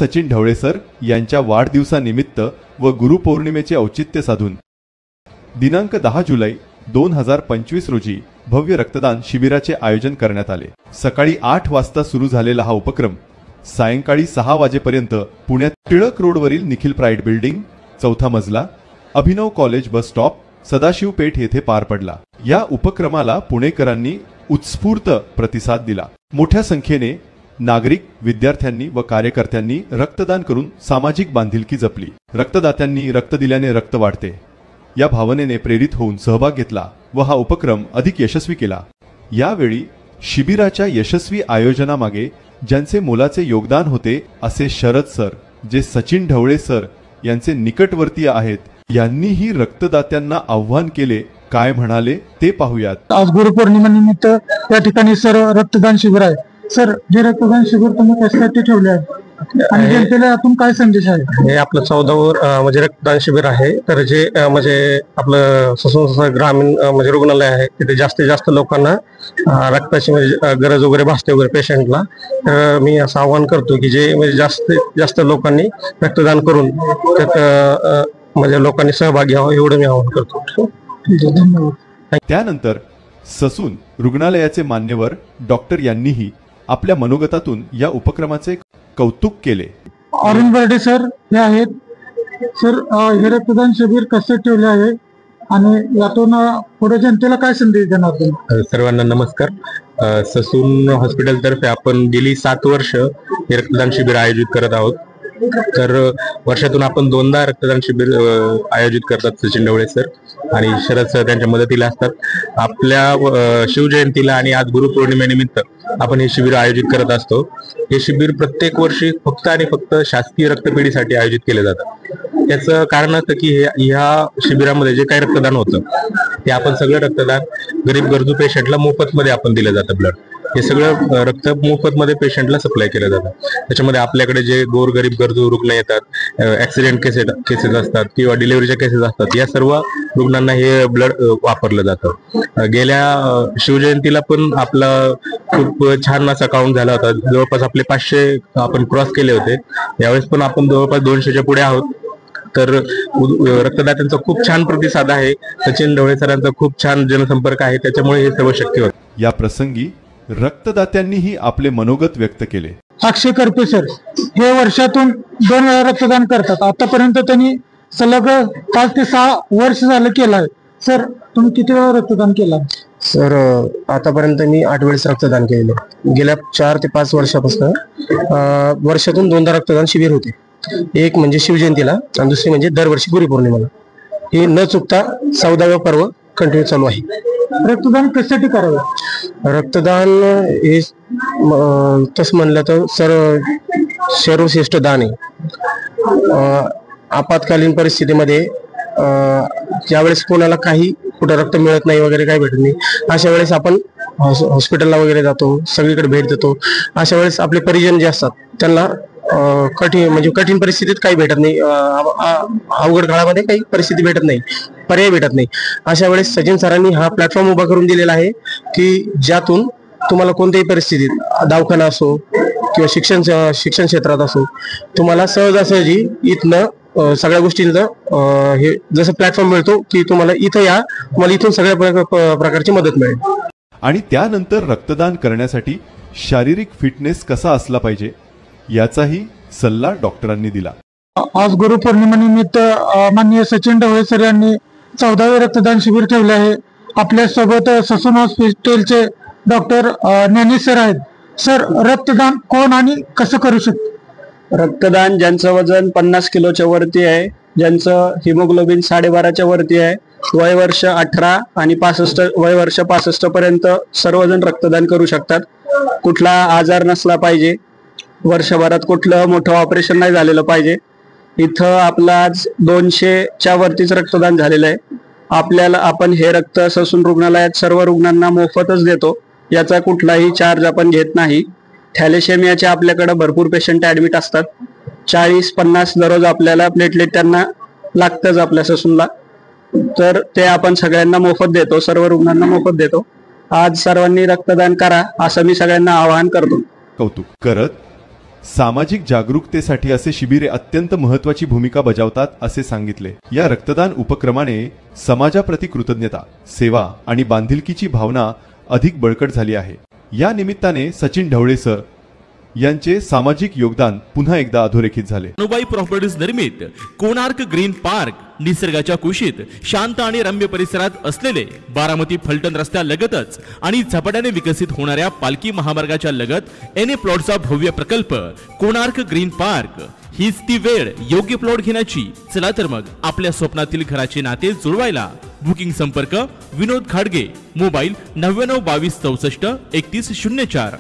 Sachin Dhawale sir यांच्या वाढदिवसानिमित्त व गुरुपौर्णिमेचे औचित्य साधून दिनांक 10 जुलै 2025 रोजी भव्य रक्तदान शिबिराचे आयोजन करण्यात आले। सकाळी 8 वाजता सुरू झालेला हा उपक्रम सायंकाळी 6 वाजेपर्यंत पुण्यात टिळक रोडवरील निखिल प्राईड बिल्डिंग, 4था मजला, अभिनव कॉलेज बस स्टॉप, सदाशिव पेठ येथे पार पडला। या उपक्रमाला पुणेकरांनी उत्स्फूर्त प्रतिसाद दिला। मोठ्या संख्येने नागरिक, विद्यार्थ्यांनी व कार्यकर्त्यांनी रक्तदान करून सामाजिक बांधिलकी जपली। रक्तदात्यांनी रक्त दिल्याने रक्त वाढते या भावनेने प्रेरित होऊन सहभाग घेतला व हा उपक्रम अधिक यशस्वी केला। यावेळी शिबिराच्या यशस्वी आयोजनामागे ज्यांचे मोलाचे योगदान होते असे शरद सर, जे सचिन ढवळे सर यांचे निकटवर्तीय आहेत, यांनीही रक्तदात्यांना आव्हान केले। काय म्हणाले ते पाहूयात। आज गुरुपौर्णिमेनिमित्त या ठिकाणी सर रक्तदान शिबिर आहे। सर, हे रक्तदान शिबिर तुम्ही कशासाठी ठेवले आहे आणि जनतेला यातून काय संदेश आहे? हे आपलं 14 म्हणजे रक्तदान शिबिर आहे। तर जे म्हणजे आपलं ससून ग्रामीण म्हणजे रुग्णालय आहे, तिथे जास्तीत जास्त लोकांना रक्ताची म्हणजे गरज वगैरे भासते वगैरे पेशंटला। तर मी असं आवाहन करतो की जे म्हणजे जास्तीत जास्त लोकांनी रक्तदान करून त्यात म्हणजे लोकांनी सहभाग घ्यावा, एवढं मी आवाहन करतो। त्यानंतर ससून रुग्णालयाचे मान्यवर डॉक्टर यांनीही आपल्या मनोगतातून या उपक्रमाचे कौतुक केले। अरुण बर्डे सर हे आहेत। सर, हे रक्तदान शिबिर कसे ठेवले आहे आणि यातून पुढे जनतेला काय संदेश देणार? सर्वांना नमस्कार। ससून हॉस्पिटल तर्फे आपण गेली 7 वर्ष हे रक्तदान शिबिर आयोजित करत आहोत। तर वर्षातून आपण 2दा रक्तदान शिबिर आयोजित करतात सचिन ढवळे सर आणि शरद सर त्यांच्या मदतीला असतात। आपल्या शिवजयंतीला आणि आज गुरुपौर्णिमेनिमित्त आपण हे शिबिर आयोजित करत असतो। हे शिबिर प्रत्येक वर्षी फक्त आणि फक्त शासकीय रक्तपेढीसाठी आयोजित केले जातात। याचं कारण असतं की ह्या शिबिरामध्ये जे काही रक्तदान होतं ते आपण सगळं रक्तदान गरीब गरजू पेशंटला मोफतमध्ये आपण दिलं जातं। ब्लड हे सगळं रक्त मोफतमध्ये पेशंटला सप्लाय केलं जातं। त्याच्यामध्ये आपल्याकडे जे गोरगरीब गरजू रुग्ण येतात, ऍक्सिडेंट केसेस असतात किंवा डिलिव्हरीच्या केसेस असतात, या सर्व रुग्णांना हे ब्लड वापरलं जातं। गेल्या शिवजयंतीला पण आपला खूप छान असा काउंट झाला होता। जवळपास आपले 500 आपण क्रॉस केले होते। यावेळेस पण आपण जवळपास 200च्या पुढे आहोत। तर रक्तदात्यांचा खूप छान प्रतिसाद आहे। सचिन ढवळे सरांचा खूप छान जनसंपर्क आहे, त्याच्यामुळे हे सर्व शक्य होतं। या प्रसंगी रक्तदात्यांनीही आपले मनोगत व्यक्त केले। अक्षय करपे सर हे वर्षातून 2 वेळा रक्तदान करतात। आतापर्यंत त्यांनी सलग 5 ते 6 वर्ष झालं केलं आहे। सर, तुम्ही किती वेळा रक्तदान केलं? सर, आतापर्यंत मी 8 वेळेस रक्तदान केलेलं। गेल्या 4 ते 5 वर्षापासून वर्षातून 2दा रक्तदान शिबिर होते। एक म्हणजे शिवजयंतीला आणि दुसरी म्हणजे दरवर्षी गुरुपौर्णिमेला। हे न चुकता 14वे पर्व कंटिन्यू चालू आहे। रक्तदान कशासाठी करावे? रक्तदान हे तसं म्हणलं तर सर्वश्रेष्ठ दान आहे। आपत्कालीन परिस्थितीमध्ये ज्यावेळेस कोणाला कुठं रक्त मिळत नाही वगैरे काही भेटत नाही, अशा वेळेस आपण हॉस्पिटलला वगैरे जातो, सगळीकडे भेट देतो। अशा वेळेस आपले परिजन जे असतात त्यांना कठीण परिस्थितीत काही भेटत नाही, अवघड काळामध्ये काही परिस्थिती भेटत नाही, पर्याय भेटत नाही। अशा वेळेस सचिन सरांनी हा प्लॅटफॉर्म उभा करून दिलेला आहे की ज्यातून तुम्हाला कोणत्याही परिस्थितीत, दवाखाना असो किंवा शिक्षण क्षेत्रात असो, तुम्हाला सहजासहजी इथनं सगळ्या गोष्टींचं हे जसं प्लॅटफॉर्म मिळतो की तुम्हाला इथं या, तुम्हाला इथून सगळ्या प्रकारची मदत मिळेल। आणि त्यानंतर रक्तदान करण्यासाठी शारीरिक फिटनेस कसा असला पाहिजे याचाही सल्ला डॉक्टरांनी दिला। आज गुरुपौर्णिमेनिमित्त माननीय सचिन ढवळे सर यांनी 14वे रक्तदान शिबिर ठेवले आहे। आपल्या सोबत ससून हॉस्पिटलचे डॉक्टर ज्ञानेश सर आहेत। सर, रक्तदान कोण आणि कसं करू शकतो? रक्तदान ज्यांचं वजन 50 किलोच्या वरती आहे, ज्यांचं हिमोग्लोबिन 12.5च्या वरती आहे, वय वर्ष 18 आणि 65 वय वर्ष 65 पर्यंत सर्वजण रक्तदान करू शकतात। कुठला आजार नसला पाहिजे, वर्षभरात कुठलं मोठं ऑपरेशन नाही झालेलं पाहिजे। इथं आपलं आज 200च्या वरतीच रक्तदान झालेलं आहे। आपण हे रक्त ससून रुग्णालयात सर्व रुग्णांना मोफतच देतो, याचा कुठलाही चार्ज आपण घेत नाही। थॅलेसेमियाचे आपल्याकडे भरपूर पेशंट ऍडमिट असतात, 40-50 दररोज आपल्याला प्लेटलेट त्यांना लागतंच आपल्या ससूनला, तर ते आपण सगळ्यांना मोफत देतो, सर्व रुग्णांना मोफत देतो। आज सर्वांनी रक्तदान करा असं मी सगळ्यांना आवाहन करतो। कौतुक करत सामाजिक जागरूकतेसाठी असे शिबिरे अत्यंत महत्त्वाची भूमिका बजावतात असे सांगितले। या रक्तदान उपक्रमाने समाजाप्रती कृतज्ञता, सेवा आणि बांधिलकीची भावना अधिक बळकट झाली आहे। या निमित्ताने सचिन ढवळे सर यांचे सामाजिक योगदान पुन्हा एकदा अधोरेखित झाले। अनुबाई प्रॉपर्टीज निर्मित कोणार्क ग्रीन पार्क निसर्गाच्या कुशीत शांत आणि रम्य परिसरात असलेले बारामती फलटण रस्त्यालगतच आणि झपाट्याने विकसित होणाऱ्या पालखी महामार्गाच्या लगत एन ए प्लॉटचा भव्य प्रकल्प कोणार्क ग्रीन पार्क हीच ती वेळ योग्य प्लॉट घेण्याची। चला तर मग आपल्या स्वप्नातील घराचे नाते जुळवायला बुकिंग संपर्क विनोद खाडगे, मोबाईल 99 22 64 31 04।